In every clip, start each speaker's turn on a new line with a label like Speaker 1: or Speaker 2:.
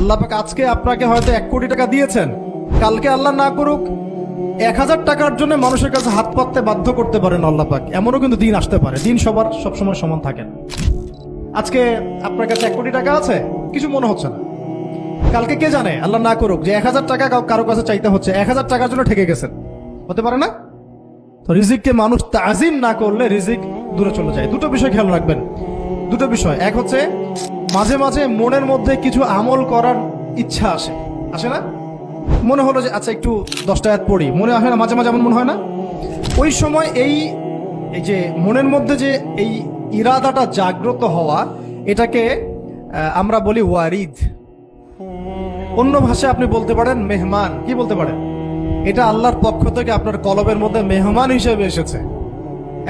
Speaker 1: আল্লাহ পাক আজকে আপনাকে হয়তো 1 কোটি টাকা দিয়েছেন, কালকে আল্লাহ না করুক 1000 টাকার জন্য মানুষের কাছে হাত পাততে বাধ্য করতে পারেন আল্লাহ পাক। এমনও কিন্তু দিন আসতে পারে, দিন সবার সবসময় সমান থাকে না। আজকে আপনার কাছে 1 কোটি টাকা আছে, কিছু মনে হচ্ছে না। কালকে কে জানে, আল্লাহ না করুক যে 1000 টাকা কারো কাছে চাইতে হচ্ছে, 1000 টাকার জন্য ঠেকে গেছেন, হতে পারে না? তো রিজিককে মানুষ তাজিম না করলে রিজিক দূরে চলে যায়। দুটো বিষয় খেয়াল রাখবেন, দুটো বিষয়। এক হচ্ছে মাঝে মাঝে মনের মধ্যে কিছু আমল করার ইচ্ছা আসে না? মনে হলো যে আচ্ছা একটু 10টা আয়াত পড়ি, মনে আসে না? মাঝে মাঝে এমন মনে হয় না? ওই সময় এই যে মনের মধ্যে যে এই ইরাদাটা জাগ্রত হওয়া, এটাকে আমরা বলি ওয়ারিদ। অন্য ভাষায় আপনি বলতে পারেন মেহমান। কি বলতে পারেন? এটা আল্লাহর পক্ষ থেকে আপনার কলবের মধ্যে মেহমান হিসেবে এসেছে।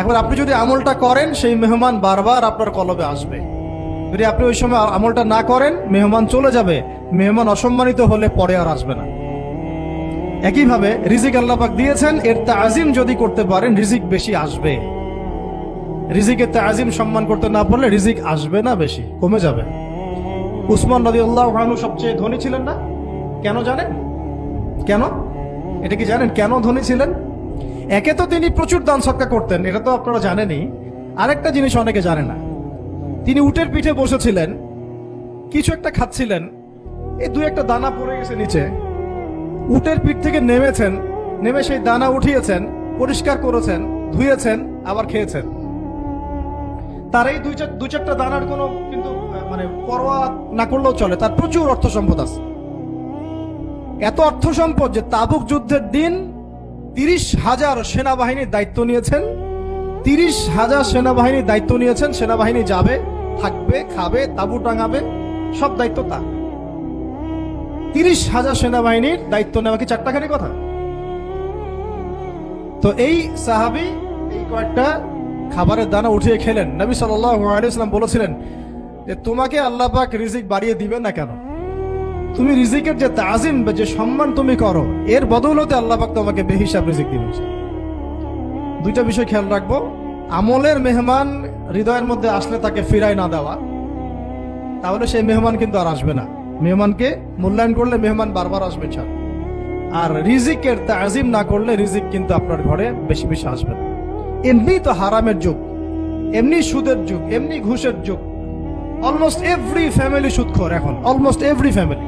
Speaker 1: এখন আপনি যদি আমলটা করেন, সেই মেহমান বারবার আপনার কলবে আসবে। যদি আপনি ওই সময় আমলটা না করেন, মেহমান চলে যাবে। মেহমান অসম্মানিত হলে পরে আর আসবে না। একইভাবে রিজিক আল্লাহ পাক দিয়েছেন, এর তাজিম যদি করতে পারেন রিজিক বেশি আসবে। রিজিকের তাজিম সম্মান করতে না পারলে রিজিক আসবে না, বেশি কমে যাবে। উসমান রাদিয়াল্লাহু আনহু সবচেয়ে ধনী ছিলেন না? কেন জানেন? কেন? এটা কি জানেন কেন ধনী ছিলেন? একে তো তিনি প্রচুর দান সদকা করতেন, এটা তো আপনারা জানেনই। আরেকটা জিনিস অনেকে জানে না, তিনি উটের পিঠে বসেছিলেন, কিছু একটা খাচ্ছিলেন, এই 2-1টা দানা পড়ে গেছে নিচে। উটের পিঠ থেকে নেমেছেন, নেমে সেই দানা উঠিয়েছেন, পরিষ্কার করেছেন, ধুয়েছেন, আবার খেয়েছেন। তার এই 2-4টা দানার কোনো কিন্তু মানে পরোয়া না করলেও চলে, তার প্রচুর অর্থ সম্পদ আছে। এত অর্থ সম্পদ যে তাবুক যুদ্ধের দিন 30,000 সেনাবাহিনীর দায়িত্ব নিয়েছেন। 30,000 সেনাবাহিনীর দায়িত্ব নিয়েছেন। সেনাবাহিনী যাবে, থাকবে, খাবে, তাবু টাঙাবে, সব দায়িত্ব তার। 30,000 সেনাবাহিনীর দায়িত্ব নেওয়া কি চারটাখানি কথা? তো এই সাহাবী এই কয়েকটা খাবারের দানা উঠিয়ে খেলেন। নবী সাল্লাল্লাহু আলাইহি ওয়াসাল্লাম বলেছিলেন যে তোমাকে আল্লাহ পাক রিজিক বাড়িয়ে দিবেন না কেন? তুমি রিজিকের যে তাজিম বা যে সম্মান তুমি করো, এর বদৌলতে আল্লাহ পাক তোমাকে বেহিসাব রিজিক দিবেন। দুইটা বিষয় খেয়াল রাখবো। আমলের মেহমান হৃদয়ের মধ্যে আসলে তাকে ফিরায় না দেওয়া, তাহলে সেই মেহমান কিন্তু আর আসবে না। মেহমানকে মূল্যায়ন করলে মেহমান বারবার আসবে ছাড়। আর রিজিকের তাজিম না করলে রিজিক কিন্তু আপনার ঘরে বেশি বেশি আসবে না। এমনি তো হারামের যুগ, এমনি সুদের যুগ, এমনি ঘুষের যুগ। অলমোস্ট এভরি ফ্যামিলি সুদখোর এখন, অলমোস্ট এভরি ফ্যামিলি।